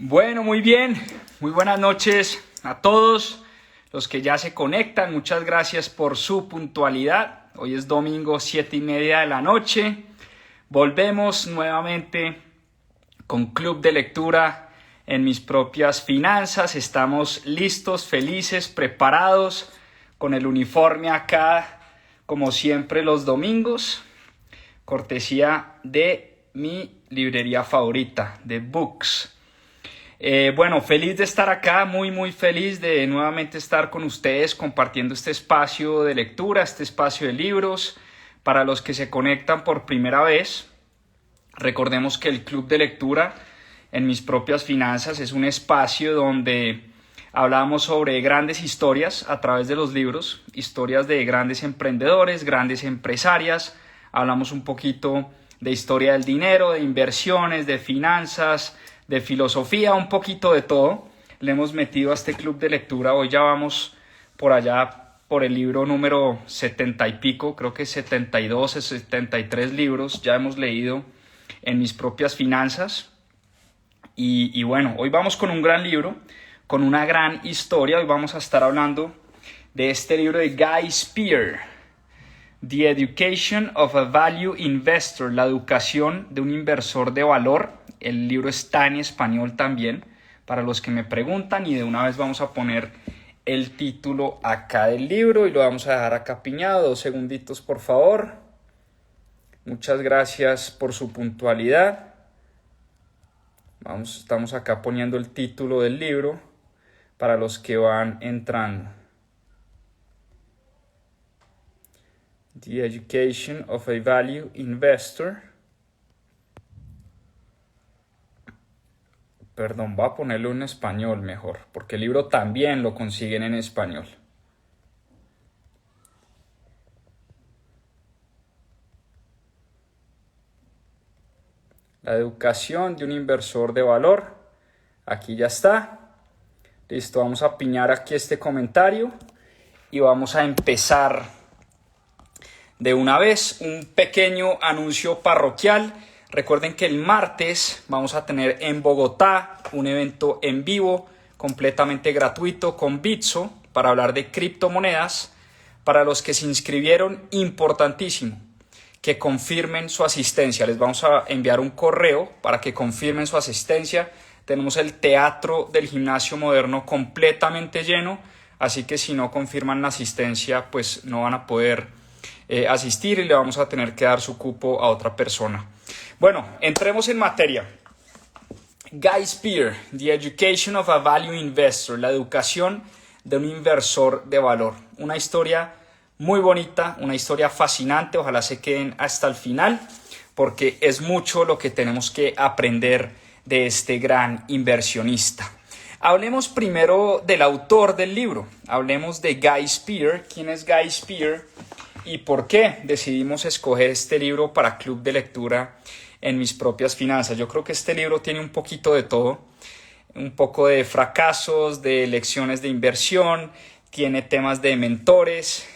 Bueno, muy bien. Muy buenas noches a todos los que ya se conectan. Muchas gracias por su puntualidad. Hoy es domingo, 7:30 de la noche. Volvemos nuevamente con Club de Lectura en mis propias finanzas. Estamos listos, felices, preparados, con el uniforme acá, como siempre los domingos. Cortesía de mi librería favorita, de Books. Bueno, feliz de estar acá, muy feliz de nuevamente estar con ustedes compartiendo este espacio de lectura, este espacio de libros. Para los que se conectan por primera vez, recordemos que el Club de Lectura en mis propias finanzas es un espacio donde hablamos sobre grandes historias a través de los libros, historias de grandes emprendedores, grandes empresarias. Hablamos un poquito de historia del dinero, de inversiones, de finanzas, de filosofía, un poquito de todo. Le hemos metido a este club de lectura. Hoy ya vamos por allá por el libro número 70 y pico, creo que 72 o 73 libros ya hemos leído en mis propias finanzas. Y bueno, hoy vamos con un gran libro, con una gran historia. Hoy vamos a estar hablando de este libro de Guy Spier, The Education of a Value Investor, la educación de un inversor de valor. El libro está en español también, para los que me preguntan, y de una vez vamos a poner el título acá del libro y lo vamos a dejar acá piñado. 2 segunditos, por favor. Muchas gracias por su puntualidad. Estamos acá poniendo el título del libro para los que van entrando. The Education of a Value Investor. Perdón, voy a ponerlo en español mejor, porque el libro también lo consiguen en español. La educación de un inversor de valor. Aquí ya está. Listo, vamos a piñar aquí este comentario y vamos a empezar de una vez. Un pequeño anuncio parroquial. Recuerden que el martes vamos a tener en Bogotá un evento en vivo completamente gratuito con Bitso para hablar de criptomonedas. Para los que se inscribieron, importantísimo que confirmen su asistencia. Les vamos a enviar un correo para que confirmen su asistencia. Tenemos el teatro del Gimnasio Moderno completamente lleno, así que si no confirman la asistencia, pues no van a poder asistir y le vamos a tener que dar su cupo a otra persona. Bueno, entremos en materia. Guy Spier, The Education of a Value Investor, la educación de un inversor de valor. Una historia muy bonita, una historia fascinante. Ojalá se queden hasta el final, porque es mucho lo que tenemos que aprender de este gran inversionista. Hablemos primero del autor del libro. Hablemos de Guy Spier. ¿Quién es Guy Spier? ¿Y por qué decidimos escoger este libro para Club de Lectura en mis propias finanzas? Yo creo que este libro tiene un poquito de todo, un poco de fracasos, de lecciones de inversión, tiene temas de mentores,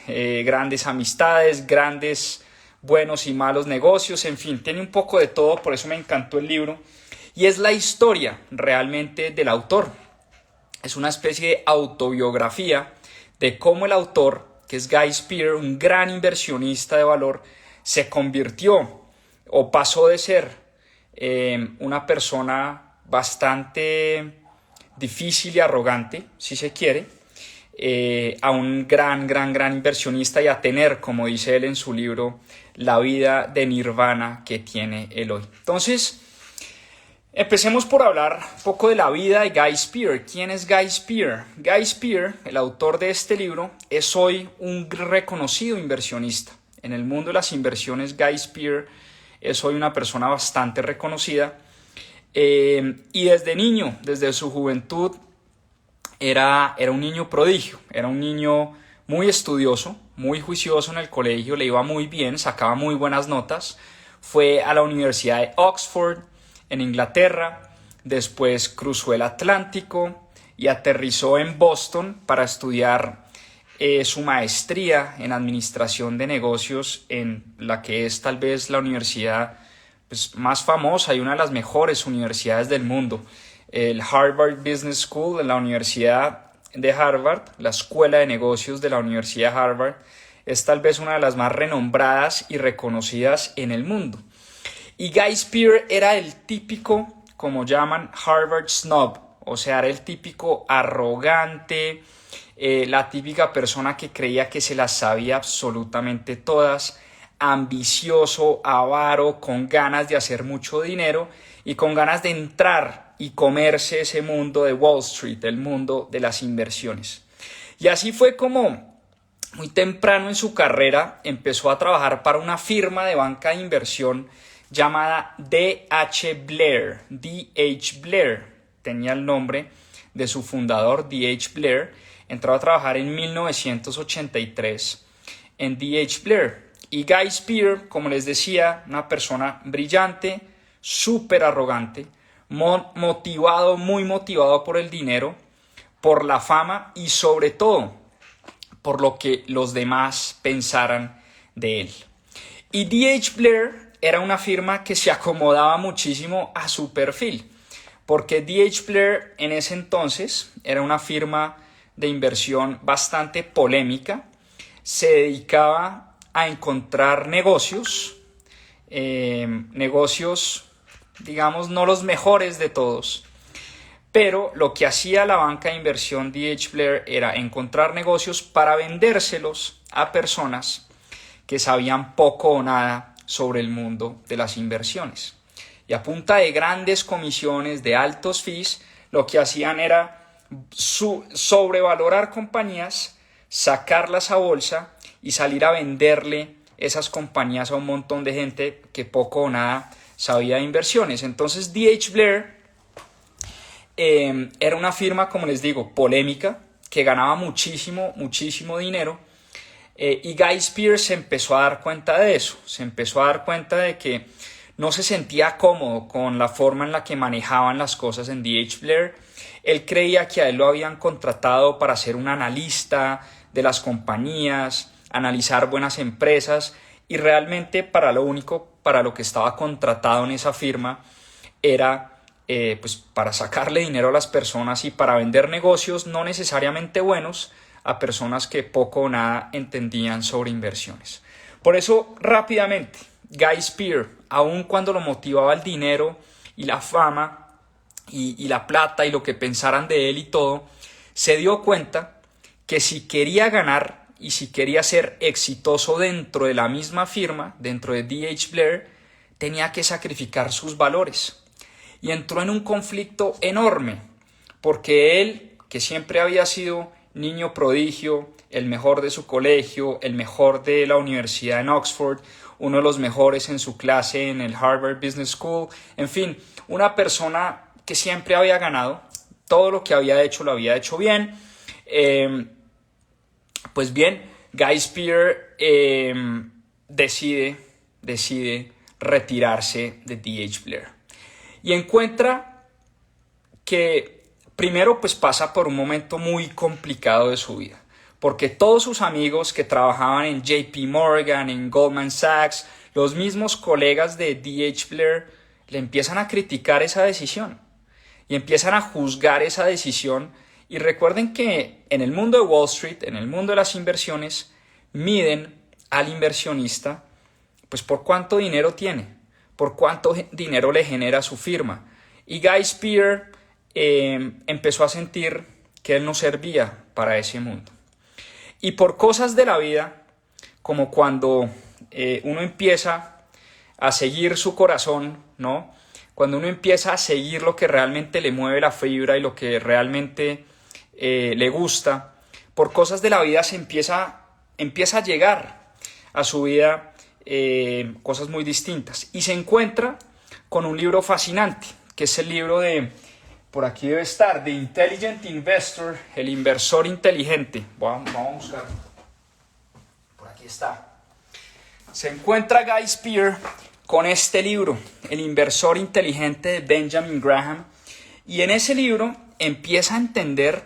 grandes amistades, grandes buenos y malos negocios, en fin, tiene un poco de todo. Por eso me encantó el libro, y es la historia realmente del autor. Es una especie de autobiografía de cómo el autor, que es Guy Spier, un gran inversionista de valor, se convirtió o pasó de ser una persona bastante difícil y arrogante, si se quiere, a un gran inversionista, y a tener, como dice él en su libro, la vida de nirvana que tiene él hoy. Entonces, empecemos por hablar un poco de la vida de Guy Spier. ¿Quién es Guy Spier? Guy Spier, el autor de este libro, es hoy un reconocido inversionista. En el mundo de las inversiones, Guy Spier es hoy una persona bastante reconocida. Y desde niño, desde su juventud, era un niño prodigio. Era un niño muy estudioso, muy juicioso en el colegio, le iba muy bien, sacaba muy buenas notas. Fue a la Universidad de Oxford, en Inglaterra. Después cruzó el Atlántico y aterrizó en Boston para estudiar su maestría en administración de negocios, en la que es tal vez la universidad más famosa y una de las mejores universidades del mundo. el Harvard Business School, en la Universidad de Harvard, la Escuela de Negocios de la Universidad de Harvard, es tal vez una de las más renombradas y reconocidas en el mundo. Y Guy Spier era el típico, como llaman, Harvard snob, o sea, era el típico arrogante, la típica persona que creía que se las sabía absolutamente todas, ambicioso, avaro, con ganas de hacer mucho dinero y con ganas de entrar y comerse ese mundo de Wall Street, el mundo de las inversiones. Y así fue como muy temprano en su carrera empezó a trabajar para una firma de banca de inversión llamada D.H. Blair. D.H. Blair tenía el nombre de su fundador, D.H. Blair. Entró a trabajar en 1983 en D.H. Blair. Y Guy Spier, como les decía, una persona brillante, súper arrogante, muy motivado por el dinero, por la fama y sobre todo por lo que los demás pensaran de él. Y D.H. Blair era una firma que se acomodaba muchísimo a su perfil, porque D.H. Blair en ese entonces era una firma de inversión bastante polémica, se dedicaba a encontrar negocios, digamos, no los mejores de todos, pero lo que hacía la banca de inversión D.H. Blair era encontrar negocios para vendérselos a personas que sabían poco o nada sobre el mundo de las inversiones. Y a punta de grandes comisiones, de altos fees, lo que hacían era sobrevalorar compañías, sacarlas a bolsa y salir a venderle esas compañías a un montón de gente que poco o nada sabía de inversiones. Entonces D.H. Blair era una firma, como les digo, polémica, que ganaba muchísimo dinero, y Guy Spier se empezó a dar cuenta de eso, se empezó a dar cuenta de que no se sentía cómodo con la forma en la que manejaban las cosas en D.H. Blair. Él creía que a él lo habían contratado para ser un analista de las compañías, analizar buenas empresas, y realmente para lo que estaba contratado en esa firma era pues para sacarle dinero a las personas y para vender negocios no necesariamente buenos a personas que poco o nada entendían sobre inversiones. Por eso, rápidamente, Guy Spier, aun cuando lo motivaba el dinero y la fama y la plata y lo que pensaran de él y todo, se dio cuenta que si quería ganar y si quería ser exitoso dentro de la misma firma, dentro de D.H. Blair, tenía que sacrificar sus valores. Y entró en un conflicto enorme, porque él, que siempre había sido niño prodigio, el mejor de su colegio, el mejor de la universidad en Oxford, uno de los mejores en su clase en el Harvard Business School, en fin, una persona que siempre había ganado, todo lo que había hecho lo había hecho bien. Pues bien, Guy Spier decide retirarse de D.H. Blair. Y encuentra que primero pues pasa por un momento muy complicado de su vida, porque todos sus amigos que trabajaban en JP Morgan, en Goldman Sachs, los mismos colegas de D.H. Blair, le empiezan a criticar esa decisión y empiezan a juzgar esa decisión. Y recuerden que en el mundo de Wall Street, en el mundo de las inversiones, miden al inversionista pues por cuánto dinero tiene, por cuánto dinero le genera a su firma. Y Guy Spier empezó a sentir que él no servía para ese mundo. Y por cosas de la vida, como cuando uno empieza a seguir su corazón, ¿no? Cuando uno empieza a seguir lo que realmente le mueve la fibra y lo que realmente le gusta, por cosas de la vida se empieza a llegar a su vida cosas muy distintas, y se encuentra con un libro fascinante, que es el libro de, por aquí debe estar, The Intelligent Investor, el inversor inteligente. Vamos a buscar, por aquí está. Se encuentra Guy Spier con este libro, El inversor inteligente de Benjamin Graham, y en ese libro empieza a entender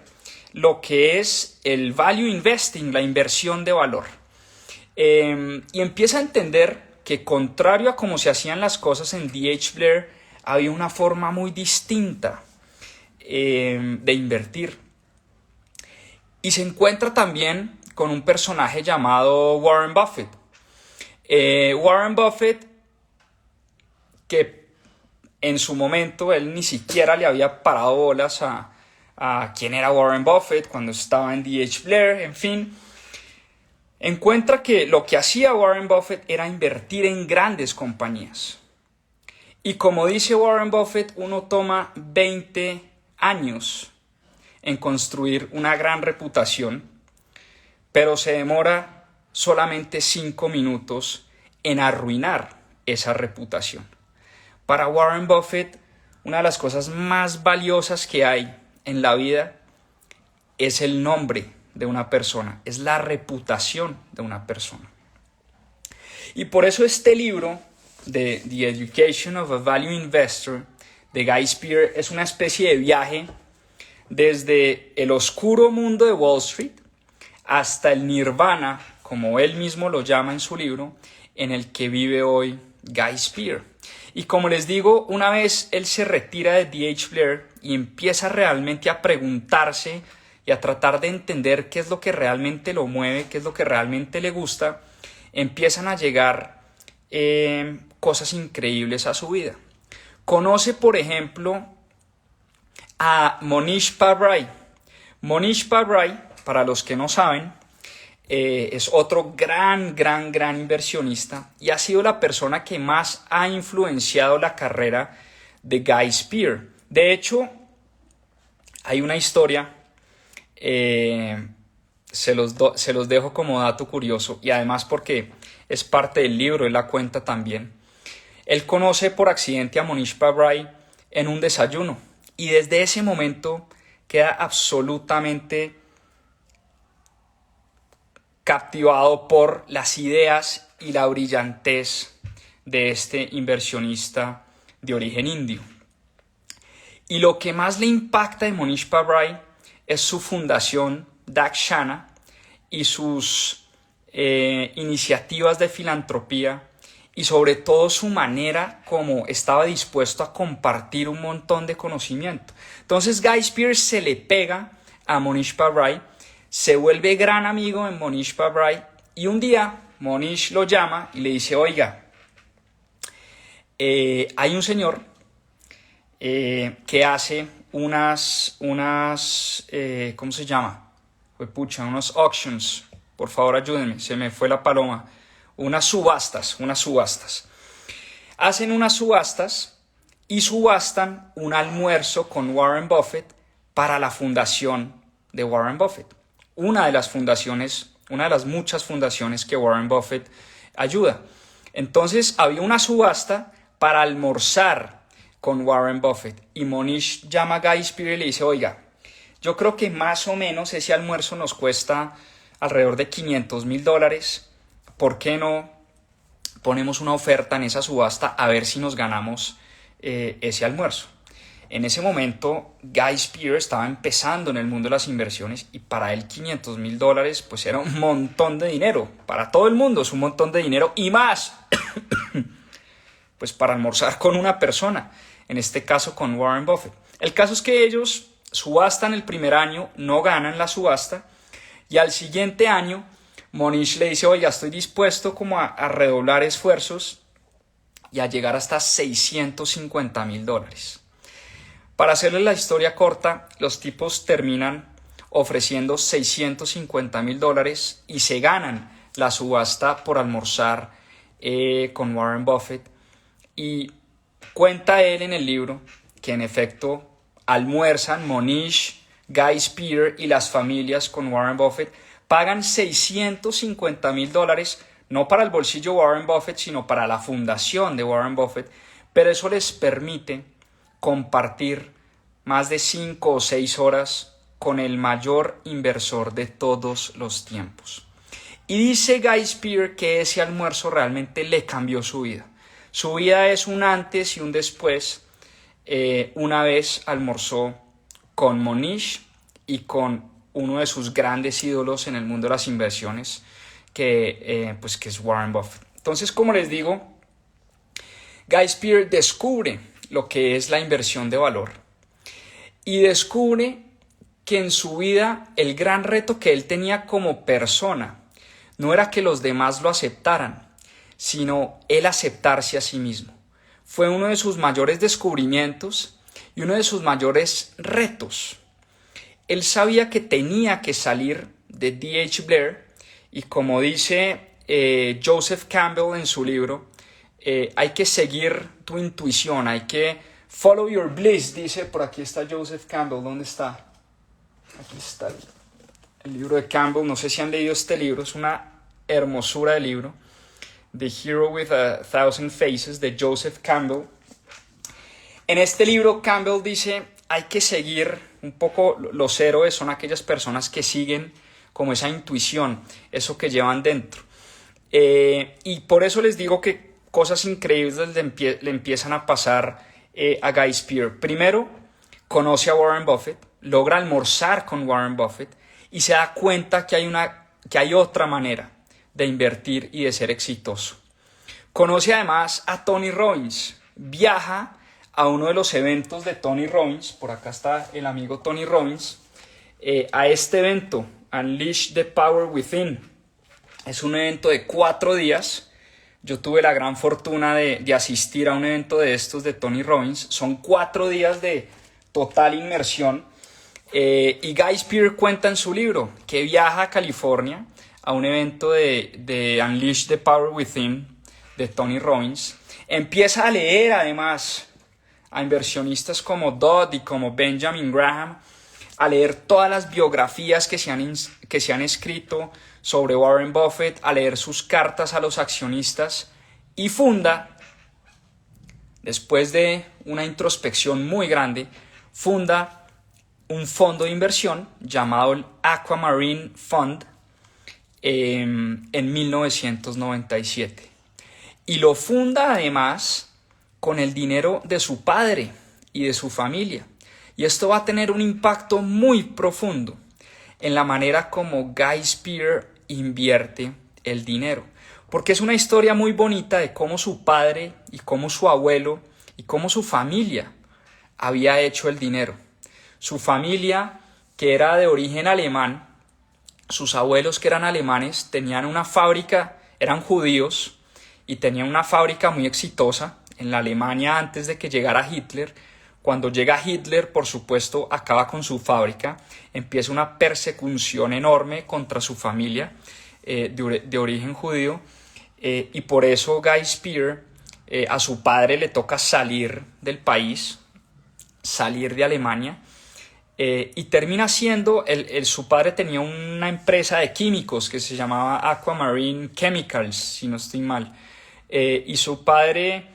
lo que es el value investing, la inversión de valor. Y empieza a entender que, contrario a cómo se hacían las cosas en D.H. Blair, había una forma muy distinta de invertir. Y se encuentra también con un personaje llamado Warren Buffett. Warren Buffett, que en su momento él ni siquiera le había parado bolas a quién era Warren Buffett cuando estaba en D.H. Blair, en fin, encuentra que lo que hacía Warren Buffett era invertir en grandes compañías. Y como dice Warren Buffett, uno toma 20 años en construir una gran reputación, pero se demora solamente 5 minutos en arruinar esa reputación. Para Warren Buffett, una de las cosas más valiosas que hay en la vida es el nombre de una persona, es la reputación de una persona. Y por eso este libro de The Education of a Value Investor de Guy Spier es una especie de viaje desde el oscuro mundo de Wall Street hasta el nirvana, como él mismo lo llama en su libro, en el que vive hoy Guy Spier. Y como les digo, una vez él se retira de D.H. Blair y empieza realmente a preguntarse y a tratar de entender qué es lo que realmente lo mueve, qué es lo que realmente le gusta, empiezan a llegar cosas increíbles a su vida. Conoce, por ejemplo, a Mohnish Pabrai. Mohnish Pabrai, para los que no saben, es otro gran inversionista y ha sido la persona que más ha influenciado la carrera de Guy Spier. De hecho, hay una historia, se los dejo como dato curioso y además porque es parte del libro, él la cuenta también. Él conoce por accidente a Mohnish Pabrai en un desayuno y desde ese momento queda absolutamente captivado por las ideas y la brillantez de este inversionista de origen indio. Y lo que más le impacta de Mohnish Pabrai es su fundación Dakshana y sus iniciativas de filantropía y sobre todo su manera como estaba dispuesto a compartir un montón de conocimiento. Entonces Guy Spier se le pega a Mohnish Pabrai, se vuelve gran amigo de Mohnish Pabrai y un día Mohnish lo llama y le dice, oiga, hay un señor que hace unas ¿cómo se llama? Unos auctions, por favor ayúdenme, se me fue la paloma, unas subastas. Hacen unas subastas y subastan un almuerzo con Warren Buffett para la fundación de Warren Buffett. Una de las muchas fundaciones que Warren Buffett ayuda. Entonces había una subasta para almorzar con Warren Buffett y Mohnish llama a Guy Spier y le dice, oiga, yo creo que más o menos ese almuerzo nos cuesta alrededor de $500,000. ¿Por qué no ponemos una oferta en esa subasta a ver si nos ganamos ese almuerzo? En ese momento Guy Spier estaba empezando en el mundo de las inversiones y para él $500,000 pues era un montón de dinero. Para todo el mundo es un montón de dinero y más pues para almorzar con una persona, en este caso con Warren Buffett. El caso es que ellos subastan el primer año, no ganan la subasta y al siguiente año Mohnish le dice, oiga, estoy dispuesto como a redoblar esfuerzos y a llegar hasta $650,000. Para hacerles la historia corta, los tipos terminan ofreciendo $650,000 y se ganan la subasta por almorzar con Warren Buffett. Y cuenta él en el libro que en efecto almuerzan Mohnish, Guy Spier y las familias con Warren Buffett, pagan $650,000 no para el bolsillo de Warren Buffett, sino para la fundación de Warren Buffett, pero eso les permite compartir más de 5 o 6 horas con el mayor inversor de todos los tiempos. Y dice Guy Spier que ese almuerzo realmente le cambió su vida. Su vida es un antes y un después. Una vez almorzó con Mohnish y con uno de sus grandes ídolos en el mundo de las inversiones, que es Warren Buffett. Entonces, como les digo, Guy Spier descubre lo que es la inversión de valor y descubre que en su vida el gran reto que él tenía como persona no era que los demás lo aceptaran, sino él aceptarse a sí mismo. Fue uno de sus mayores descubrimientos y uno de sus mayores retos. Él sabía que tenía que salir de D.H. Blair y, como dice Joseph Campbell en su libro, hay que seguir tu intuición, hay que follow your bliss, dice, por aquí está Joseph Campbell, ¿dónde está? Aquí está el libro de Campbell, no sé si han leído este libro, es una hermosura de libro, The Hero with a Thousand Faces, de Joseph Campbell. En este libro Campbell dice, hay que seguir un poco, los héroes son aquellas personas que siguen como esa intuición, eso que llevan dentro. Y por eso les digo que cosas increíbles le empiezan a pasar a Guy Spier. Primero, conoce a Warren Buffett, logra almorzar con Warren Buffett y se da cuenta que hay otra manera de invertir y de ser exitoso. Conoce además a Tony Robbins, viaja a uno de los eventos de Tony Robbins, por acá está el amigo Tony Robbins, a este evento, Unleash the Power Within. Es un evento de 4 días. Yo tuve la gran fortuna de asistir a un evento de estos de Tony Robbins. Son 4 días de total inmersión. Y Guy Spier cuenta en su libro que viaja a California a un evento de Unleash the Power Within de Tony Robbins. Empieza a leer además a inversionistas como Dodd y como Benjamin Graham, a leer todas las biografías que se han escrito sobre Warren Buffett, a leer sus cartas a los accionistas y funda, después de una introspección muy grande, funda un fondo de inversión llamado el Aquamarine Fund en 1997. Y lo funda además con el dinero de su padre y de su familia. Y esto va a tener un impacto muy profundo en la manera como Guy Spier invierte el dinero. Porque es una historia muy bonita de cómo su padre y cómo su abuelo y cómo su familia había hecho el dinero. Su familia, que era de origen alemán, sus abuelos que eran alemanes, tenían una fábrica, eran judíos y tenían una fábrica muy exitosa en la Alemania antes de que llegara Hitler. Cuando llega Hitler, por supuesto, acaba con su fábrica, empieza una persecución enorme contra su familia de origen judío, y por eso Guy Spier, a su padre le toca salir del país, salir de Alemania, y termina siendo, su padre tenía una empresa de químicos que se llamaba Aquamarine Chemicals, si no estoy mal, y su padre,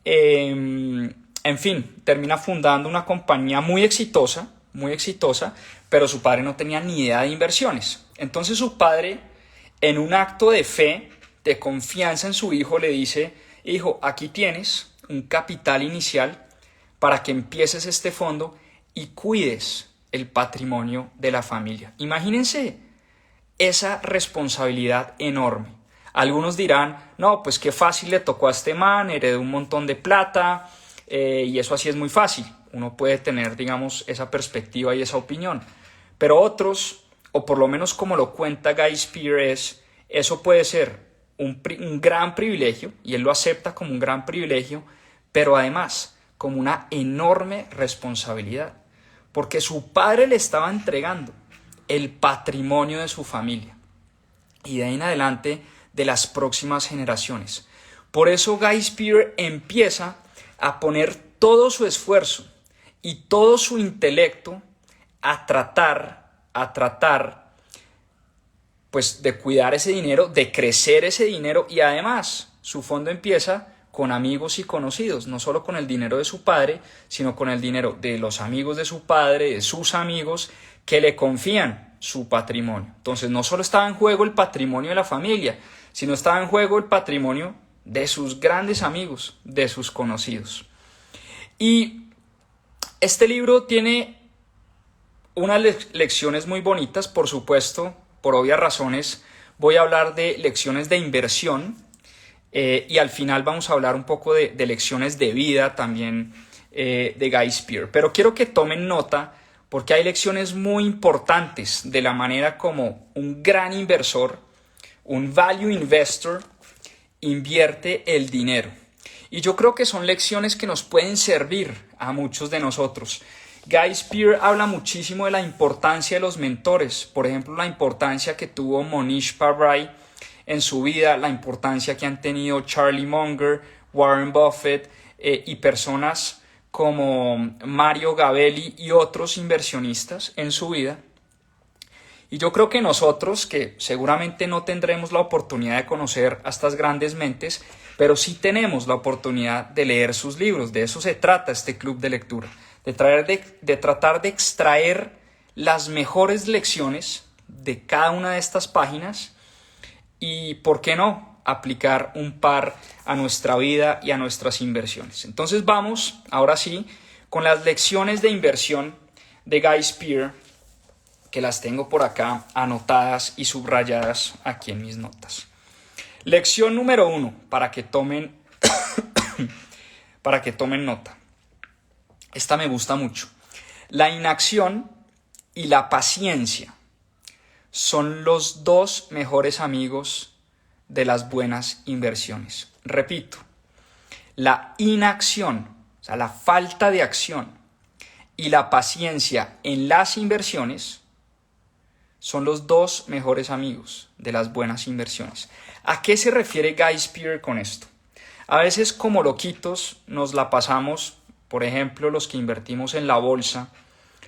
en fin, termina fundando una compañía muy exitosa, pero su padre no tenía ni idea de inversiones. Entonces su padre, en un acto de fe, de confianza en su hijo, le dice: hijo, aquí tienes un capital inicial para que empieces este fondo y cuides el patrimonio de la familia. Imagínense esa responsabilidad enorme. Algunos dirán: no, pues qué fácil le tocó a este man, heredó un montón de plata, y eso así es muy fácil. Uno puede tener, digamos, esa perspectiva y esa opinión. Pero otros, o por lo menos como lo cuenta Guy Spier, eso puede ser un gran privilegio, y él lo acepta como un gran privilegio, pero además como una enorme responsabilidad, porque su padre le estaba entregando el patrimonio de su familia y de ahí en adelante de las próximas generaciones. Por eso Guy Spier empieza a poner todo su esfuerzo y todo su intelecto a tratar pues de cuidar ese dinero, de crecer ese dinero, y además su fondo empieza con amigos y conocidos, no solo con el dinero de su padre, sino con el dinero de los amigos de su padre, de sus amigos que le confían su patrimonio. Entonces no solo estaba en juego el patrimonio de la familia, sino estaba en juego el patrimonio de sus grandes amigos, de sus conocidos. Y este libro tiene unas lecciones muy bonitas, por supuesto, por obvias razones. Voy a hablar de lecciones de inversión, y al final vamos a hablar un poco de lecciones de vida también, de Guy Spier. Pero quiero que tomen nota porque hay lecciones muy importantes de la manera como un gran inversor, un value investor, invierte el dinero. Y yo creo que son lecciones que nos pueden servir a muchos de nosotros. Guy Spier habla muchísimo de la importancia de los mentores. Por ejemplo, la importancia que tuvo Mohnish Pabrai en su vida, la importancia que han tenido Charlie Munger, Warren Buffett y personas como Mario Gabelli y otros inversionistas en su vida. Y yo creo que nosotros, que seguramente no tendremos la oportunidad de conocer a estas grandes mentes, pero sí tenemos la oportunidad de leer sus libros. De eso se trata este club de lectura, de tratar de extraer las mejores lecciones de cada una de estas páginas y, ¿por qué no?, aplicar un par a nuestra vida y a nuestras inversiones. Entonces vamos, ahora sí, con las lecciones de inversión de Guy Spier, que las tengo por acá anotadas y subrayadas aquí en mis notas. Lección número 1, para que tomen nota. Esta me gusta mucho. La inacción y la paciencia son los dos mejores amigos de las buenas inversiones. Repito, la inacción, o sea, la falta de acción, y la paciencia en las inversiones son los dos mejores amigos de las buenas inversiones. ¿A qué se refiere Guy Spier con esto? A veces, como loquitos, nos la pasamos, por ejemplo, los que invertimos en la bolsa,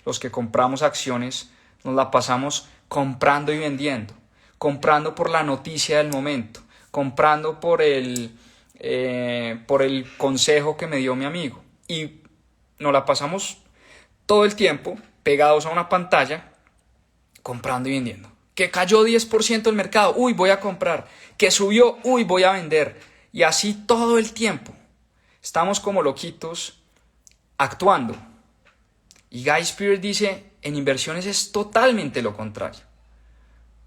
los que compramos acciones, nos la pasamos comprando y vendiendo, comprando por la noticia del momento, comprando por el consejo que me dio mi amigo. Y nos la pasamos todo el tiempo pegados a una pantalla, comprando y vendiendo. Que cayó 10% el mercado, uy, voy a comprar. Que subió, uy, voy a vender. Y así todo el tiempo. Estamos como loquitos actuando. Y Guy Spier dice, en inversiones es totalmente lo contrario.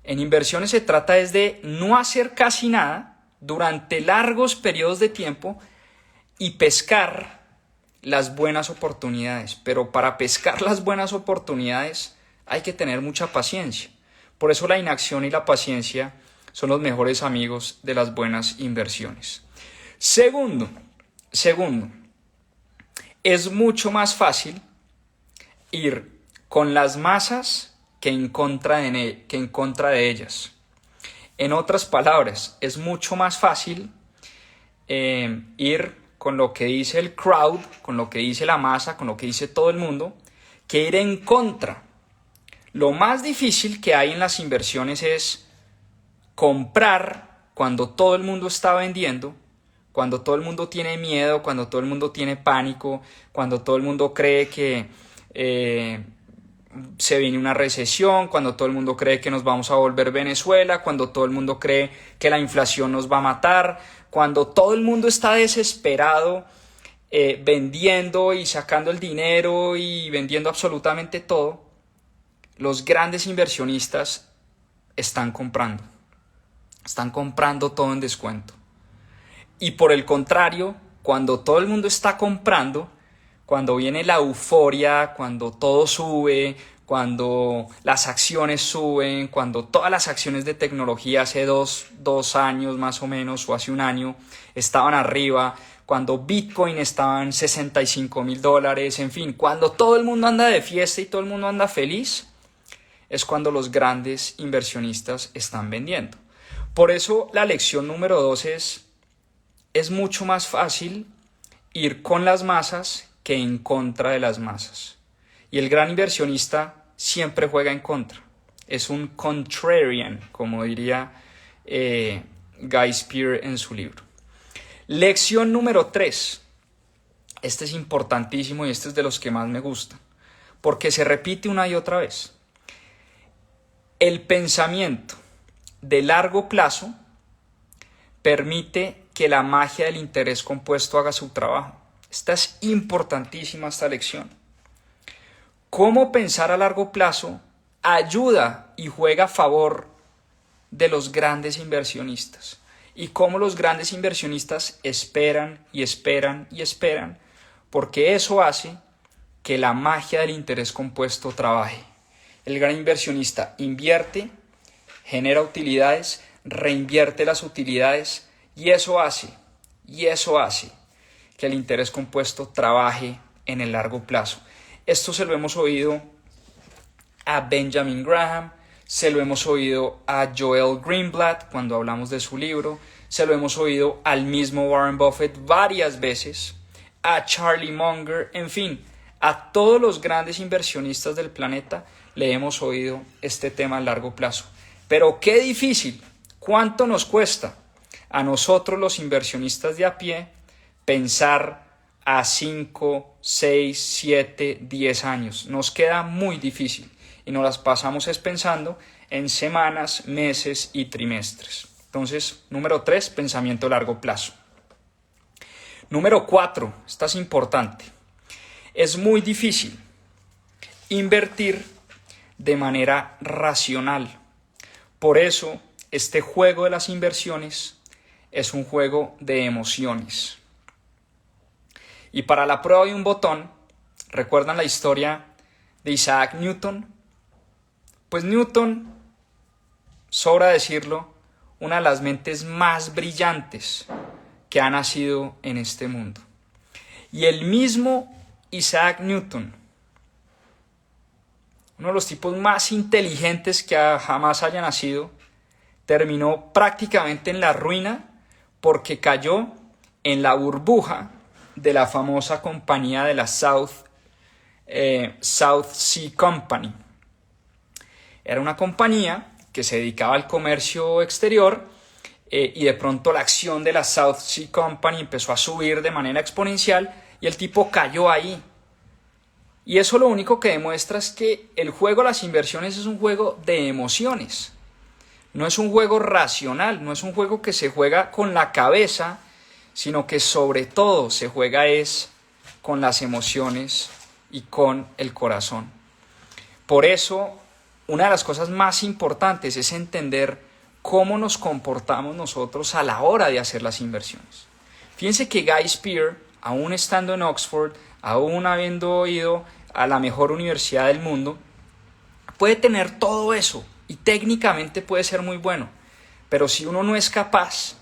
En inversiones se trata es de no hacer casi nada durante largos periodos de tiempo y pescar las buenas oportunidades. Pero para pescar las buenas oportunidades hay que tener mucha paciencia. Por eso la inacción y la paciencia son los mejores amigos de las buenas inversiones. Segundo, es mucho más fácil ir con las masas que en contra de ellas. En otras palabras, es mucho más fácil ir con lo que dice el crowd, con lo que dice la masa, con lo que dice todo el mundo, que ir en contra. Lo más difícil que hay en las inversiones es comprar cuando todo el mundo está vendiendo, cuando todo el mundo tiene miedo, cuando todo el mundo tiene pánico, cuando todo el mundo cree que se viene una recesión, cuando todo el mundo cree que nos vamos a volver Venezuela, cuando todo el mundo cree que la inflación nos va a matar, cuando todo el mundo está desesperado vendiendo y sacando el dinero y vendiendo absolutamente todo. Los grandes inversionistas están comprando todo en descuento. Y por el contrario, cuando todo el mundo está comprando, cuando viene la euforia, cuando todo sube, cuando las acciones suben, cuando todas las acciones de tecnología hace dos años más o menos, o hace un año, estaban arriba, cuando Bitcoin estaba en $65,000, en fin, cuando todo el mundo anda de fiesta y todo el mundo anda feliz, es cuando los grandes inversionistas están vendiendo. Por eso la lección número 2 es mucho más fácil ir con las masas que en contra de las masas. Y el gran inversionista siempre juega en contra. Es un contrarian, como diría Guy Spier en su libro. Lección número 3. Este es importantísimo y este es de los que más me gusta, porque se repite una y otra vez. El pensamiento de largo plazo permite que la magia del interés compuesto haga su trabajo. Esta es importantísima, esta lección. Cómo pensar a largo plazo ayuda y juega a favor de los grandes inversionistas. Y cómo los grandes inversionistas esperan y esperan y esperan, porque eso hace que la magia del interés compuesto trabaje. El gran inversionista invierte, genera utilidades, reinvierte las utilidades y eso hace que el interés compuesto trabaje en el largo plazo. Esto se lo hemos oído a Benjamin Graham, se lo hemos oído a Joel Greenblatt cuando hablamos de su libro, se lo hemos oído al mismo Warren Buffett varias veces, a Charlie Munger, en fin, a todos los grandes inversionistas del planeta le hemos oído este tema a largo plazo. Pero qué difícil, ¿cuánto nos cuesta a nosotros los inversionistas de a pie pensar a 5, 6, 7, 10 años? Nos queda muy difícil y nos las pasamos pensando en semanas, meses y trimestres. Entonces, número 3, pensamiento a largo plazo. Número 4, esta es importante. Es muy difícil invertir de manera racional. Por eso, este juego de las inversiones es un juego de emociones. Y para la prueba de un botón, ¿recuerdan la historia de Isaac Newton? Pues Newton, sobra decirlo, una de las mentes más brillantes que ha nacido en este mundo. Y el mismo Isaac Newton, uno de los tipos más inteligentes que jamás haya nacido, terminó prácticamente en la ruina porque cayó en la burbuja de la famosa compañía de la South Sea Company. Era una compañía que se dedicaba al comercio exterior y de pronto la acción de la South Sea Company empezó a subir de manera exponencial y el tipo cayó ahí. Y eso lo único que demuestra es que el juego de las inversiones es un juego de emociones. No es un juego racional, no es un juego que se juega con la cabeza, sino que sobre todo se juega es con las emociones y con el corazón. Por eso, una de las cosas más importantes es entender cómo nos comportamos nosotros a la hora de hacer las inversiones. Fíjense que Guy Spear, aún estando en Oxford, aún habiendo ido a la mejor universidad del mundo, puede tener todo eso y técnicamente puede ser muy bueno, pero si uno no es capaz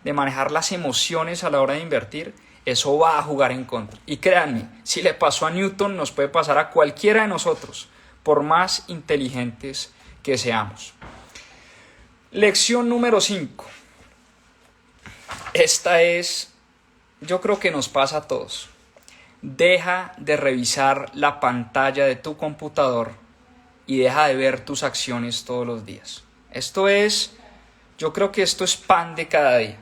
de manejar las emociones a la hora de invertir, eso va a jugar en contra. Y créanme, si le pasó a Newton, nos puede pasar a cualquiera de nosotros, por más inteligentes que seamos. Lección número 5. Esta es, yo creo que nos pasa a todos. Deja de revisar la pantalla de tu computador y deja de ver tus acciones todos los días. Yo creo que esto es pan de cada día.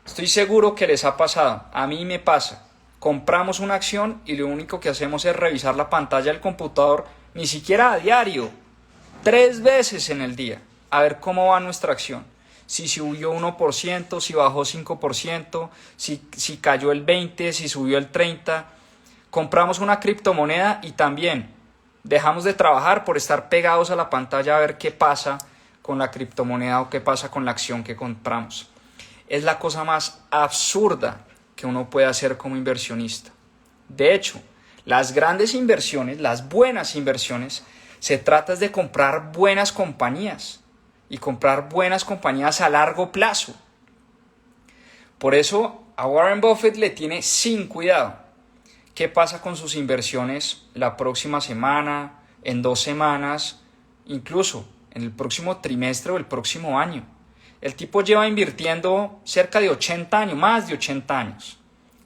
Estoy seguro que les ha pasado, a mí me pasa. Compramos una acción y lo único que hacemos es revisar la pantalla del computador, ni siquiera a diario, 3 veces en el día, a ver cómo va nuestra acción. Si subió 1%, si bajó 5%, si cayó el 20%, si subió el 30%. Compramos una criptomoneda y también dejamos de trabajar por estar pegados a la pantalla a ver qué pasa con la criptomoneda o qué pasa con la acción que compramos. Es la cosa más absurda que uno puede hacer como inversionista. De hecho, las grandes inversiones, las buenas inversiones, se trata de comprar buenas compañías y comprar buenas compañías a largo plazo. Por eso a Warren Buffett le tiene sin cuidado. ¿Qué pasa con sus inversiones la próxima semana, en 2 semanas, incluso en el próximo trimestre o el próximo año? El tipo lleva invirtiendo cerca de 80 años, más de 80 años.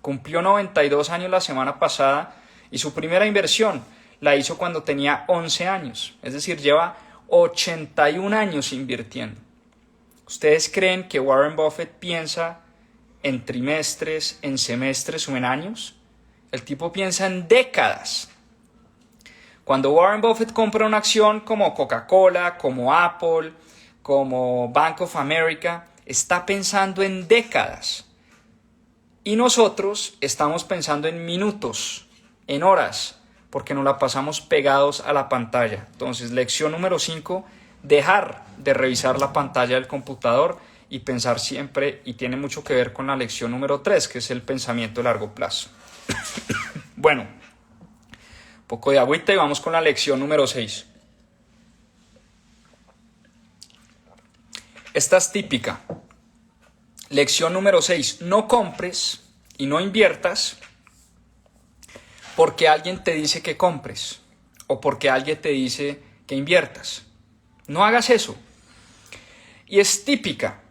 Cumplió 92 años la semana pasada y su primera inversión la hizo cuando tenía 11 años. Es decir, lleva 81 años invirtiendo. ¿Ustedes creen que Warren Buffett piensa en trimestres, en semestres o en años? El tipo piensa en décadas. Cuando Warren Buffett compra una acción como Coca-Cola, como Apple, como Bank of America, está pensando en décadas. Y nosotros estamos pensando en minutos, en horas, porque nos la pasamos pegados a la pantalla. Entonces, lección número 5, dejar de revisar la pantalla del computador y pensar siempre, y tiene mucho que ver con la lección número 3, que es el pensamiento a largo plazo. Bueno, un poco de agüita y vamos con la lección número 6. Esta es típica. Lección número 6. No compres y no inviertas porque alguien te dice que compres o porque alguien te dice que inviertas. No hagas eso. Y es típica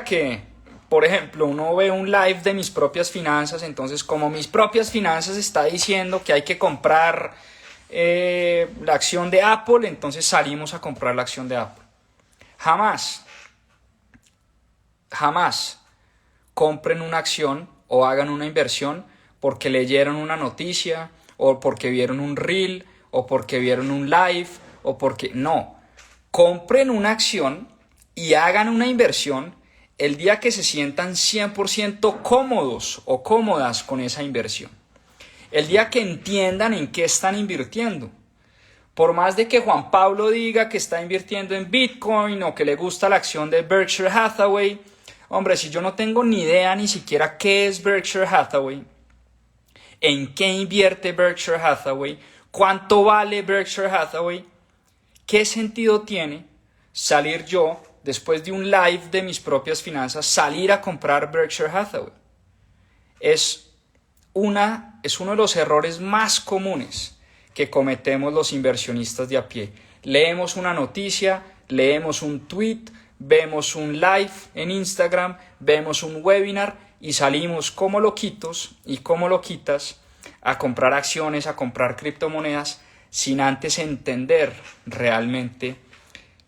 que, por ejemplo, uno ve un live de mis propias finanzas, entonces como mis propias finanzas está diciendo que hay que comprar la acción de Apple, entonces salimos a comprar la acción de Apple. Jamás compren una acción o hagan una inversión porque leyeron una noticia o porque vieron un reel o porque vieron un live o porque no. Compren una acción y hagan una inversión el día que se sientan 100% cómodos o cómodas con esa inversión. El día que entiendan en qué están invirtiendo. Por más de que Juan Pablo diga que está invirtiendo en Bitcoin o que le gusta la acción de Berkshire Hathaway, hombre, si yo no tengo ni idea ni siquiera qué es Berkshire Hathaway, en qué invierte Berkshire Hathaway, cuánto vale Berkshire Hathaway, ¿qué sentido tiene salir yo, después de un live de mis propias finanzas, salir a comprar Berkshire Hathaway? Es uno de los errores más comunes que cometemos los inversionistas de a pie. Leemos una noticia, leemos un tweet, vemos un live en Instagram, vemos un webinar y salimos como loquitos y como loquitas a comprar acciones, a comprar criptomonedas, sin antes entender realmente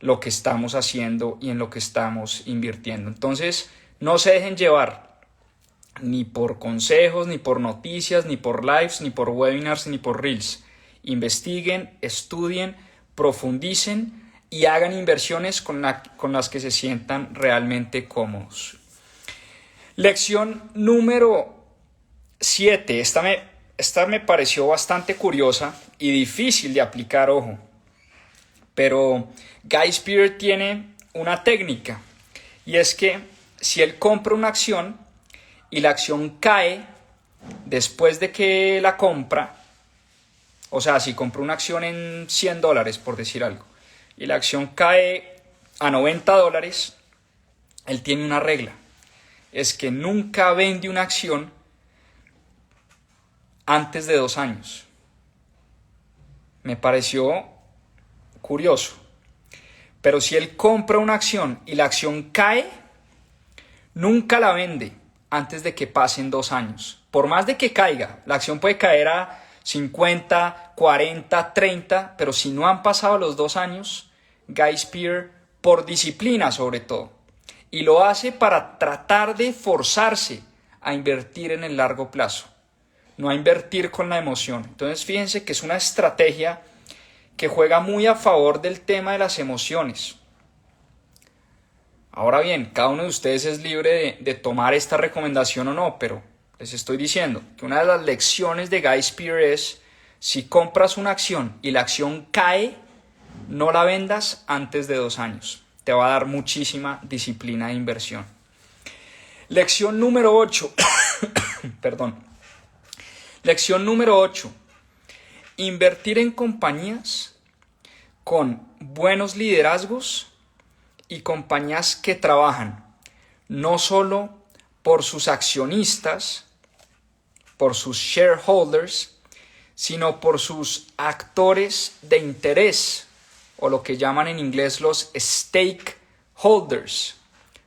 lo que estamos haciendo y en lo que estamos invirtiendo. Entonces, no se dejen llevar ni por consejos, ni por noticias, ni por lives, ni por webinars, ni por reels. Investiguen, estudien, profundicen y hagan inversiones con las que se sientan realmente cómodos. Lección número 7. Esta me pareció bastante curiosa y difícil de aplicar, ojo. Pero Guy Spier tiene una técnica y es que si él compra una acción y la acción cae después de que la compra, o sea, si compró una acción en $100, por decir algo, y la acción cae a $90, él tiene una regla. Es que nunca vende una acción antes de 2 años. Me pareció curioso. Pero si él compra una acción y la acción cae, nunca la vende antes de que pasen 2 años. Por más de que caiga, la acción puede caer a 50, 40, 30, pero si no han pasado los 2 años, Guy Spier, por disciplina sobre todo, y lo hace para tratar de forzarse a invertir en el largo plazo, no a invertir con la emoción. Entonces fíjense que es una estrategia que juega muy a favor del tema de las emociones. Ahora bien, cada uno de ustedes es libre de tomar esta recomendación o no, pero les estoy diciendo que una de las lecciones de Guy Spier es: si compras una acción y la acción cae, no la vendas antes de 2 años. Te va a dar muchísima disciplina de inversión. Lección número 8. Perdón. Lección número 8. Invertir en compañías con buenos liderazgos y compañías que trabajan no solo por sus accionistas, por sus shareholders, sino por sus actores de interés, o lo que llaman en inglés los stakeholders.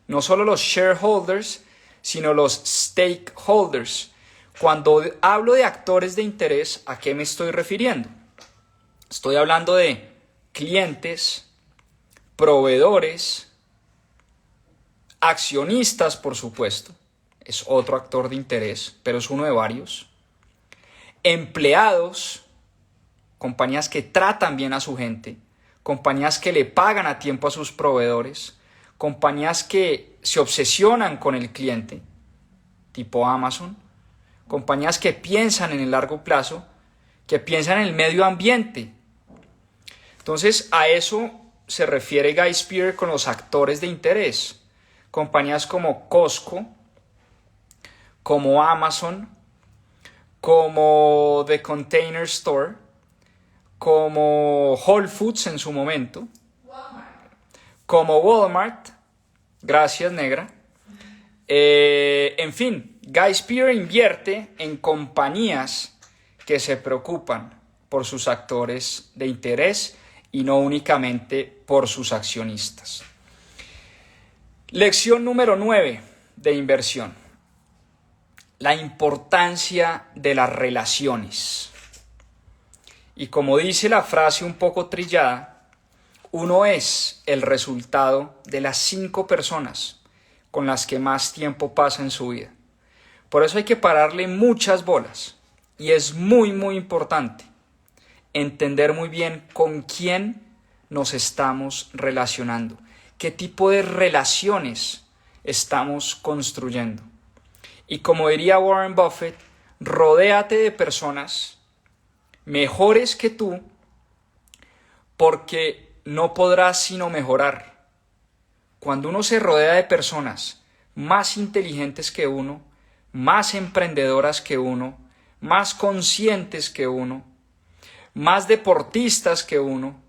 No solo los shareholders, sino los stakeholders. Cuando hablo de actores de interés, ¿a qué me estoy refiriendo? Estoy hablando de clientes, proveedores, accionistas, por supuesto. Es otro actor de interés, pero es uno de varios. Empleados, compañías que tratan bien a su gente, compañías que le pagan a tiempo a sus proveedores, compañías que se obsesionan con el cliente, tipo Amazon, compañías que piensan en el largo plazo, que piensan en el medio ambiente. Entonces, a eso se refiere Guy Spier con los actores de interés. Compañías como Costco, como Amazon, como The Container Store, como Whole Foods en su momento, como Walmart, gracias negra. En fin, Guy Spier invierte en compañías que se preocupan por sus actores de interés y no únicamente por sus accionistas. Lección número 9 de inversión. La importancia de las relaciones. Y como dice la frase un poco trillada, uno es el resultado de las 5 personas con las que más tiempo pasa en su vida. Por eso hay que pararle muchas bolas. Y es muy, muy importante entender muy bien con quién nos estamos relacionando. ¿Qué tipo de relaciones estamos construyendo? Y como diría Warren Buffett, rodéate de personas mejores que tú porque no podrás sino mejorar. Cuando uno se rodea de personas más inteligentes que uno, más emprendedoras que uno, más conscientes que uno, más deportistas que uno,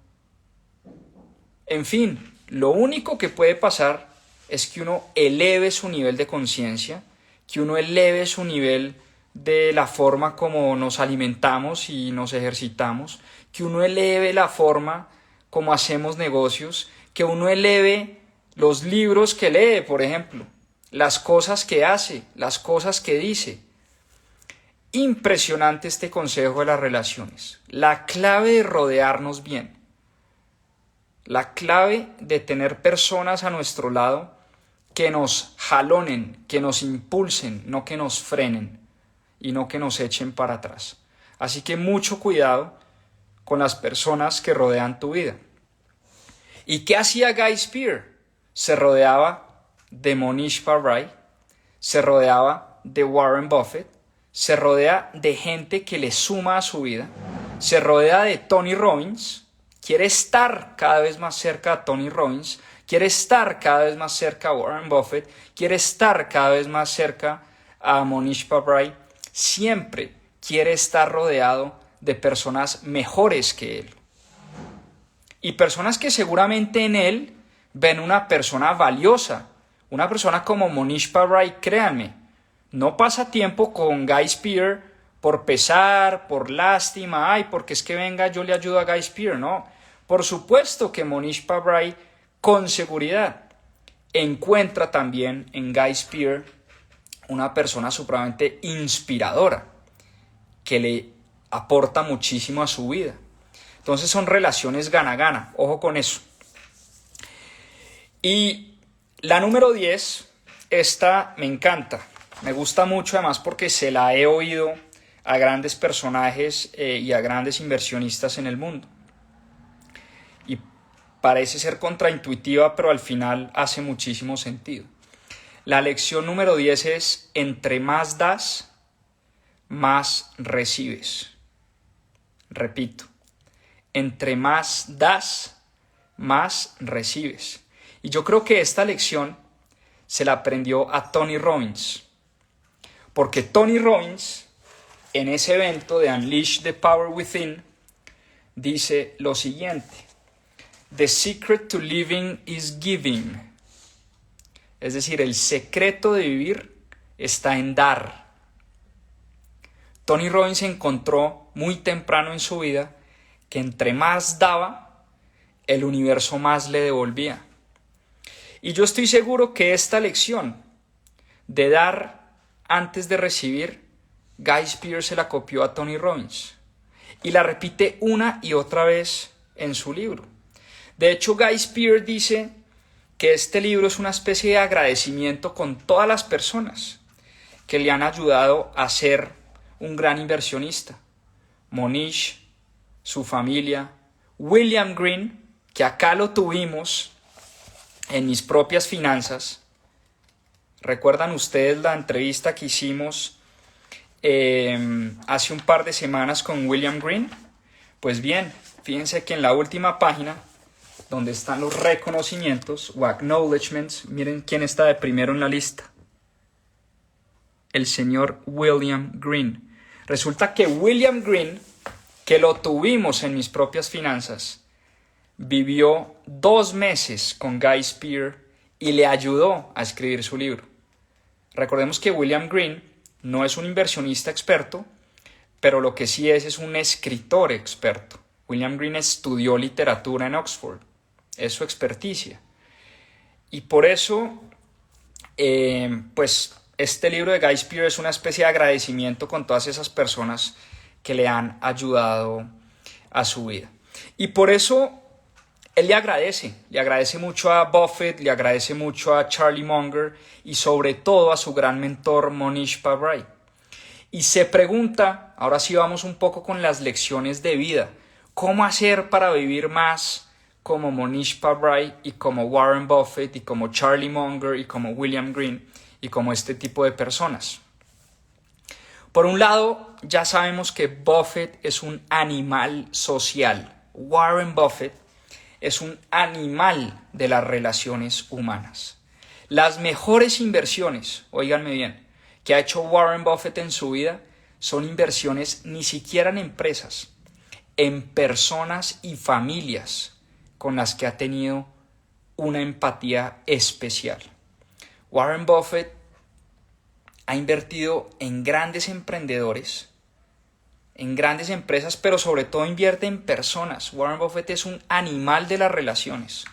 en fin, lo único que puede pasar es que uno eleve su nivel de conciencia, que uno eleve su nivel de la forma como nos alimentamos y nos ejercitamos, que uno eleve la forma como hacemos negocios, que uno eleve los libros que lee, por ejemplo, las cosas que hace, las cosas que dice. Impresionante este consejo de las relaciones. La clave de rodearnos bien, la clave de tener personas a nuestro lado que nos jalonen, que nos impulsen, no que nos frenen y no que nos echen para atrás. Así que mucho cuidado con las personas que rodean tu vida. ¿Y qué hacía Guy Spier? Se rodeaba de Mohnish Pabrai, se rodeaba de Warren Buffett, se rodea de gente que le suma a su vida, se rodea de Tony Robbins, quiere estar cada vez más cerca a Tony Robbins, quiere estar cada vez más cerca a Warren Buffett, quiere estar cada vez más cerca a Mohnish Pabrai, siempre quiere estar rodeado de personas mejores que él. Y personas que seguramente en él ven una persona valiosa, una persona como Mohnish Pabrai, créanme, no pasa tiempo con Guy Spier por pesar, por lástima, porque es que venga yo le ayudo a Guy Spier, no. Por supuesto que Mohnish Pabrai con seguridad encuentra también en Guy Spier una persona supremamente inspiradora que le aporta muchísimo a su vida. Entonces son relaciones gana-gana, ojo con eso. Y la número 10, esta me encanta, me gusta mucho además porque se la he oído a grandes personajes y a grandes inversionistas en el mundo. Y parece ser contraintuitiva, pero al final hace muchísimo sentido. La lección número 10 es: entre más das, más recibes. Repito, entre más das, más recibes. Y yo creo que esta lección se la aprendió a Tony Robbins. Porque Tony Robbins, en ese evento de Unleash the Power Within, dice lo siguiente: The secret to living is giving. Es decir, el secreto de vivir está en dar. Tony Robbins encontró muy temprano en su vida que entre más daba, el universo más le devolvía. Y yo estoy seguro que esta lección de dar antes de recibir, Guy Spier se la copió a Tony Robbins y la repite una y otra vez en su libro. De hecho, Guy Spier dice que este libro es una especie de agradecimiento con todas las personas que le han ayudado a ser un gran inversionista. Mohnish, su familia, William Green, que acá lo tuvimos en Mis Propias Finanzas. ¿Recuerdan ustedes la entrevista que hicimos hace un par de semanas con William Green? Pues bien, fíjense que en la última página, donde están los reconocimientos o acknowledgements, miren quién está de primero en la lista. El señor William Green. Resulta que William Green, que lo tuvimos en Mis Propias Finanzas, vivió 2 meses con Guy Spier y le ayudó a escribir su libro. Recordemos que William Green no es un inversionista experto, pero lo que sí es un escritor experto. William Green estudió literatura en Oxford, es su experticia. Y por eso, pues este libro de Guy Spier es una especie de agradecimiento con todas esas personas que le han ayudado a su vida. Y por eso él le agradece mucho a Buffett, le agradece mucho a Charlie Munger y sobre todo a su gran mentor Mohnish Pabrai. Y se pregunta, ahora sí vamos un poco con las lecciones de vida, ¿cómo hacer para vivir más como Mohnish Pabrai y como Warren Buffett y como Charlie Munger y como William Green y como este tipo de personas? Por un lado, ya sabemos que Buffett es un animal social. Warren Buffett es un animal de las relaciones humanas. Las mejores inversiones, óiganme bien, que ha hecho Warren Buffett en su vida son inversiones ni siquiera en empresas, en personas y familias con las que ha tenido una empatía especial. Warren Buffett ha invertido en grandes emprendedores, en grandes empresas, pero sobre todo invierte en personas. Warren Buffett es un animal de las relaciones.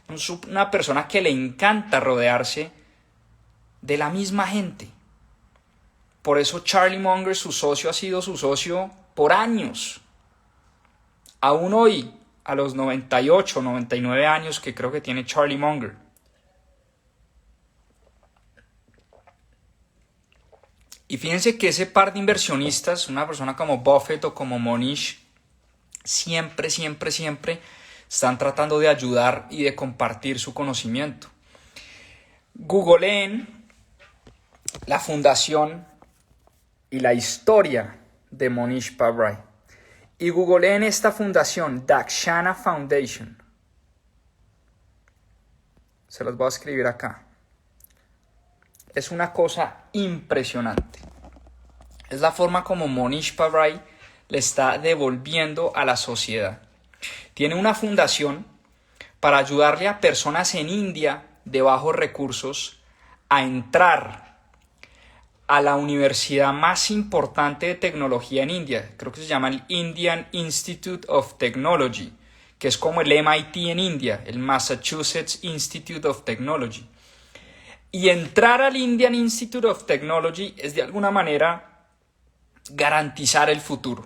Es una persona que le encanta rodearse de la misma gente. Por eso Charlie Munger, su socio, ha sido su socio por años. Aún hoy, a los 98, 99 años que creo que tiene Charlie Munger. Y fíjense que ese par de inversionistas, una persona como Buffett o como Mohnish, siempre están tratando de ayudar y de compartir su conocimiento. Googleen la fundación y la historia de Mohnish Pabrai. Y googleen esta fundación, Dakshana Foundation. Se las voy a escribir acá. Es una cosa impresionante. Es la forma como Mohnish Pabrai le está devolviendo a la sociedad. Tiene una fundación para ayudarle a personas en India de bajos recursos a entrar a la universidad más importante de tecnología en India. Creo que se llama el Indian Institute of Technology, que es como el MIT en India, el Massachusetts Institute of Technology. Y entrar al Indian Institute of Technology es de alguna manera garantizar el futuro.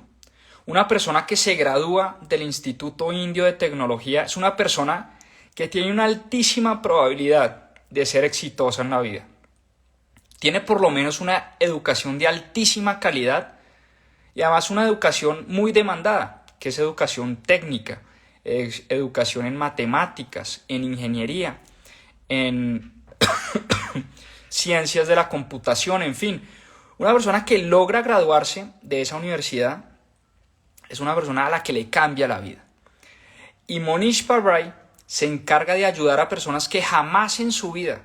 Una persona que se gradúa del Instituto Indio de Tecnología es una persona que tiene una altísima probabilidad de ser exitosa en la vida. Tiene por lo menos una educación de altísima calidad y además una educación muy demandada, que es educación técnica, educación en matemáticas, en ingeniería, en ciencias de la computación, en fin. Una persona que logra graduarse de esa universidad es una persona a la que le cambia la vida. Y Mohnish Pabrai se encarga de ayudar a personas que jamás en su vida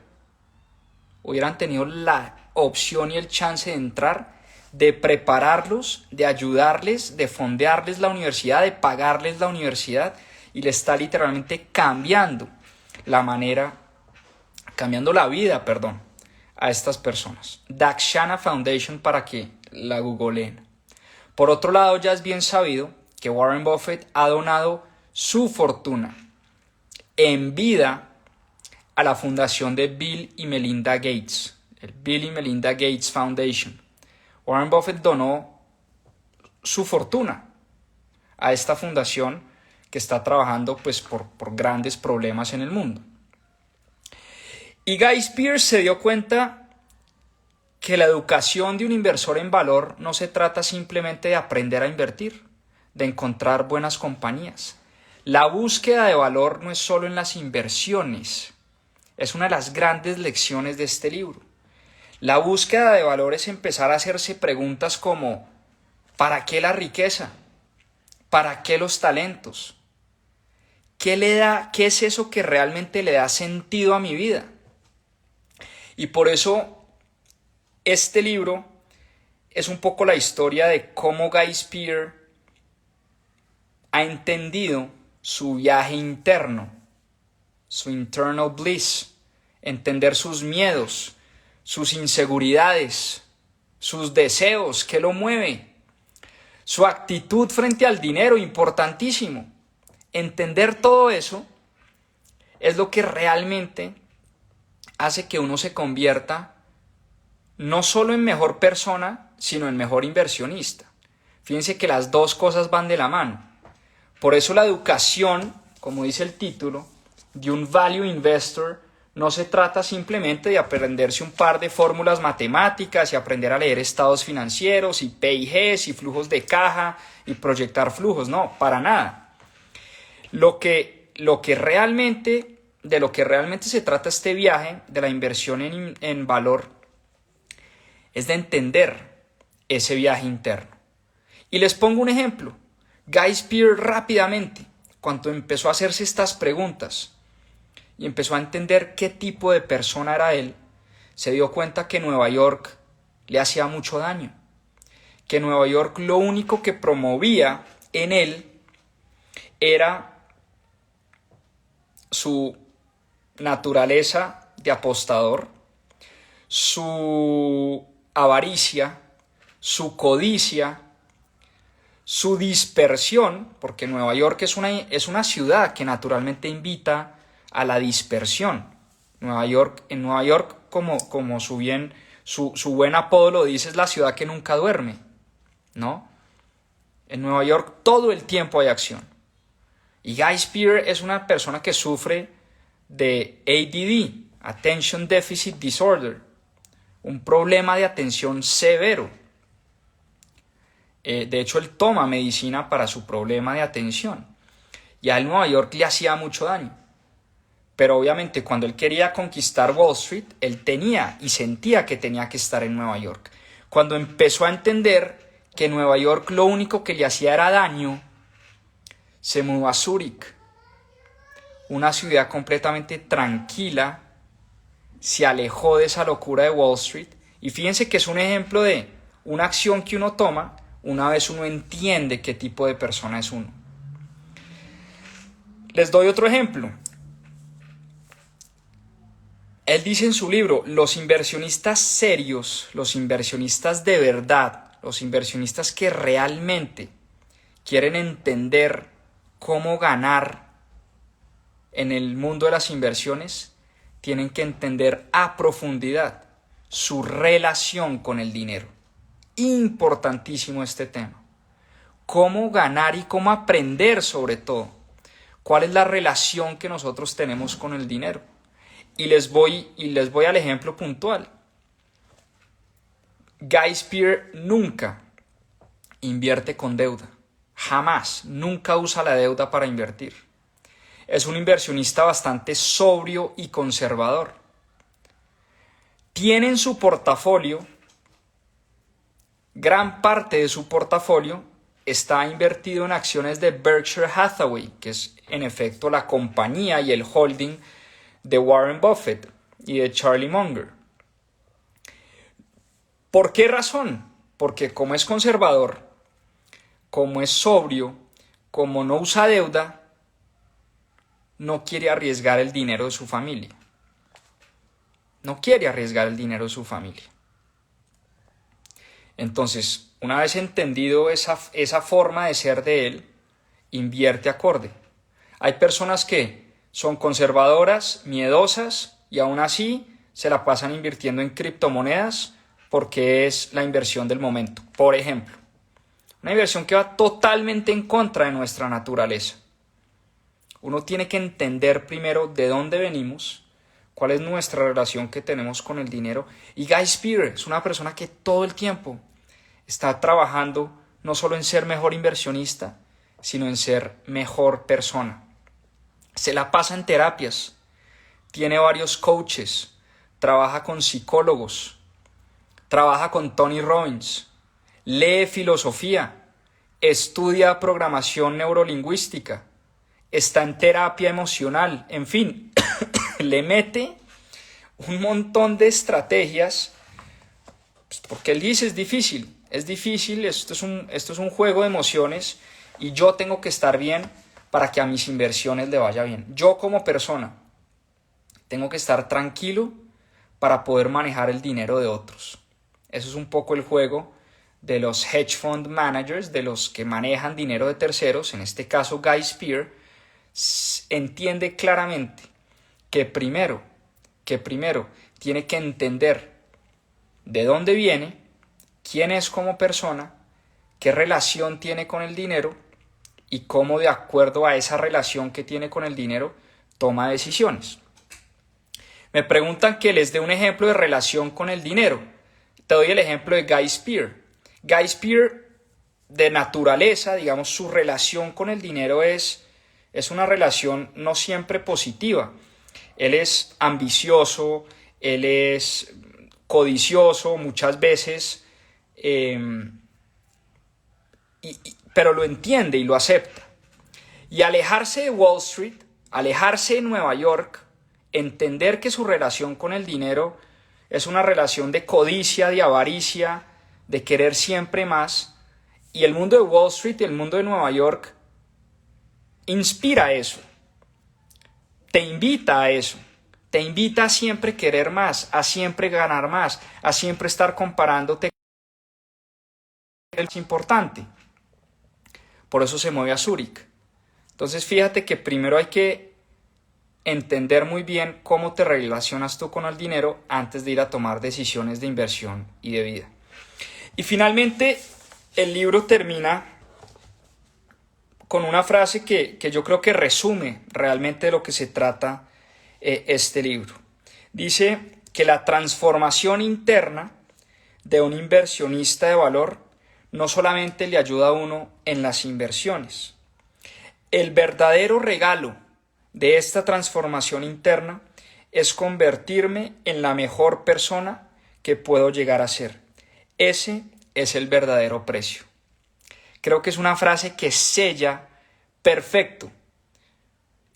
hubieran tenido la opción y el chance de entrar, de prepararlos, de ayudarles, de fondearles la universidad, de pagarles la universidad, y le está literalmente cambiando la vida, a estas personas. Dakshana Foundation, para que la googleen. Por otro lado, ya es bien sabido que Warren Buffett ha donado su fortuna en vida a la fundación de Bill y Melinda Gates, el Bill y Melinda Gates Foundation. Warren Buffett donó su fortuna a esta fundación que está trabajando pues, por grandes problemas en el mundo. Y Guy Spier se dio cuenta que la educación de un inversor en valor no se trata simplemente de aprender a invertir, de encontrar buenas compañías. La búsqueda de valor no es solo en las inversiones, es una de las grandes lecciones de este libro. La búsqueda de valor es empezar a hacerse preguntas como ¿para qué la riqueza? ¿Para qué los talentos? ¿Qué es eso que realmente le da sentido a mi vida? Y por eso este libro es un poco la historia de cómo Guy Spear ha entendido su viaje interno, su internal bliss, entender sus miedos, sus inseguridades, sus deseos, qué lo mueve, su actitud frente al dinero, importantísimo. Entender todo eso es lo que realmente hace que uno se convierta no solo en mejor persona, sino en mejor inversionista. Fíjense que las dos cosas van de la mano. Por eso la educación, como dice el título, de un value investor no se trata simplemente de aprenderse un par de fórmulas matemáticas y aprender a leer estados financieros y P&Gs y flujos de caja y proyectar flujos. No, para nada. De lo que realmente se trata este viaje de la inversión en valor es de entender ese viaje interno. Y les pongo un ejemplo. Guy Spear rápidamente, cuando empezó a hacerse estas preguntas y empezó a entender qué tipo de persona era él, se dio cuenta que Nueva York le hacía mucho daño. Que Nueva York lo único que promovía en él era su naturaleza de apostador, su avaricia, su codicia, su dispersión, porque Nueva York es una ciudad que naturalmente invita a la dispersión. En Nueva York, como su buen apodo lo dice, es la ciudad que nunca duerme, ¿no? En Nueva York todo el tiempo hay acción. Y Guy Spear es una persona que sufre de ADD, Attention Deficit Disorder, un problema de atención severo. De hecho, él toma medicina para su problema de atención. Y a él Nueva York le hacía mucho daño. Pero obviamente cuando él quería conquistar Wall Street, él tenía y sentía que tenía que estar en Nueva York. Cuando empezó a entender que Nueva York lo único que le hacía era daño, se mudó a Zúrich, una ciudad completamente tranquila, se alejó de esa locura de Wall Street. Y fíjense que es un ejemplo de una acción que uno toma una vez uno entiende qué tipo de persona es uno. Les doy otro ejemplo. Él dice en su libro, los inversionistas serios, los inversionistas de verdad, los inversionistas que realmente quieren entender cómo ganar en el mundo de las inversiones, tienen que entender a profundidad su relación con el dinero. Importantísimo este tema. Cómo ganar y cómo aprender sobre todo. ¿Cuál es la relación que nosotros tenemos con el dinero? Y les voy al ejemplo puntual. Guy Spear nunca invierte con deuda. Jamás. Nunca usa la deuda para invertir. Es un inversionista bastante sobrio y conservador. Tiene en su portafolio, gran parte de su portafolio está invertido en acciones de Berkshire Hathaway, que es en efecto la compañía y el holding de Warren Buffett y de Charlie Munger. ¿Por qué razón? Porque como es conservador, como es sobrio, como no usa deuda, no quiere arriesgar el dinero de su familia. No quiere arriesgar el dinero de su familia. Entonces, una vez entendido esa forma de ser de él, invierte acorde. Hay personas que son conservadoras, miedosas y aún así se la pasan invirtiendo en criptomonedas porque es la inversión del momento. Por ejemplo, una inversión que va totalmente en contra de nuestra naturaleza. Uno tiene que entender primero de dónde venimos, cuál es nuestra relación que tenemos con el dinero. Y Guy Spear es una persona que todo el tiempo está trabajando no solo en ser mejor inversionista, sino en ser mejor persona. Se la pasa en terapias, tiene varios coaches, trabaja con psicólogos, trabaja con Tony Robbins, lee filosofía, estudia programación neurolingüística, está en terapia emocional, en fin, le mete un montón de estrategias, porque él dice es difícil es difícil, esto es un juego de emociones y yo tengo que estar bien para que a mis inversiones le vaya bien. Yo como persona tengo que estar tranquilo para poder manejar el dinero de otros. Eso es un poco el juego de los hedge fund managers, de los que manejan dinero de terceros. En este caso, Guy Spier entiende claramente que primero tiene que entender de dónde viene, quién es como persona, qué relación tiene con el dinero y cómo, de acuerdo a esa relación que tiene con el dinero, toma decisiones. Me preguntan que les dé un ejemplo de relación con el dinero. Te doy el ejemplo de Guy Spier. Guy Spier, de naturaleza, digamos, su relación con el dinero es una relación no siempre positiva. Él es ambicioso, él es codicioso muchas veces, pero lo entiende y lo acepta. Y alejarse de Wall Street, alejarse de Nueva York, entender que su relación con el dinero es una relación de codicia, de avaricia, de querer siempre más, y el mundo de Wall Street y el mundo de Nueva York inspira eso, te invita a eso, te invita a siempre querer más, a siempre ganar más, a siempre estar comparándote. Es importante, por eso se mueve a Zúrich. Entonces fíjate que primero hay que entender muy bien cómo te relacionas tú con el dinero antes de ir a tomar decisiones de inversión y de vida. Y finalmente el libro termina con una frase que yo creo que resume realmente de lo que se trata este libro. Dice que la transformación interna de un inversionista de valor no solamente le ayuda a uno en las inversiones. El verdadero regalo de esta transformación interna es convertirme en la mejor persona que puedo llegar a ser. Ese es el verdadero precio. Creo que es una frase que sella perfecto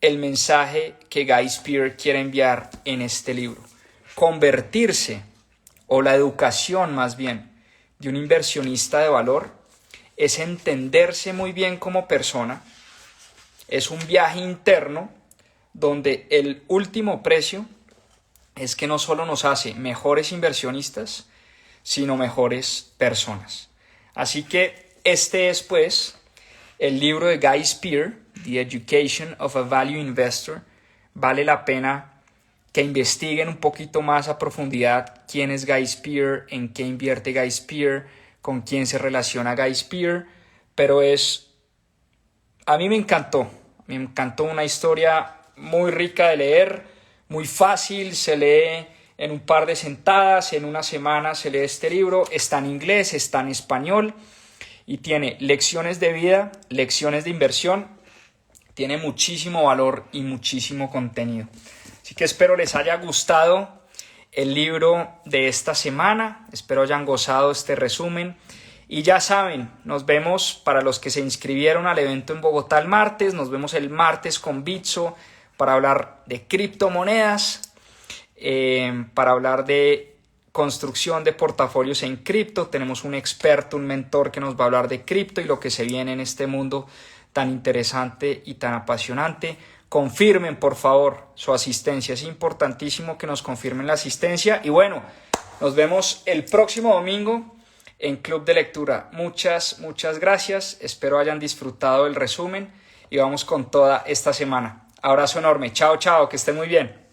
el mensaje que Guy Spier quiere enviar en este libro. Convertirse, o la educación más bien, de un inversionista de valor es entenderse muy bien como persona. Es un viaje interno donde el último precio es que no solo nos hace mejores inversionistas, sino mejores personas. Así que este es, pues, el libro de Guy Spier, The Education of a Value Investor. Vale la pena que investiguen un poquito más a profundidad quién es Guy Spier, en qué invierte Guy Spier, con quién se relaciona Guy Spier, pero a mí me encantó una historia muy rica de leer, muy fácil, se lee en un par de sentadas, en una semana se lee este libro, está en inglés, está en español y tiene lecciones de vida, lecciones de inversión, tiene muchísimo valor y muchísimo contenido. Así que espero les haya gustado el libro de esta semana, espero hayan gozado este resumen. Y ya saben, nos vemos para los que se inscribieron al evento en Bogotá el martes, nos vemos el martes con Bitso para hablar de criptomonedas, para hablar de construcción de portafolios en cripto. Tenemos un experto, un mentor que nos va a hablar de cripto y lo que se viene en este mundo tan interesante y tan apasionante. Confirmen, por favor, su asistencia. Es importantísimo que nos confirmen la asistencia. Y bueno, nos vemos el próximo domingo en Club de Lectura. Muchas gracias. Espero hayan disfrutado el resumen y vamos con toda esta semana. Abrazo enorme. Chao, que estén muy bien.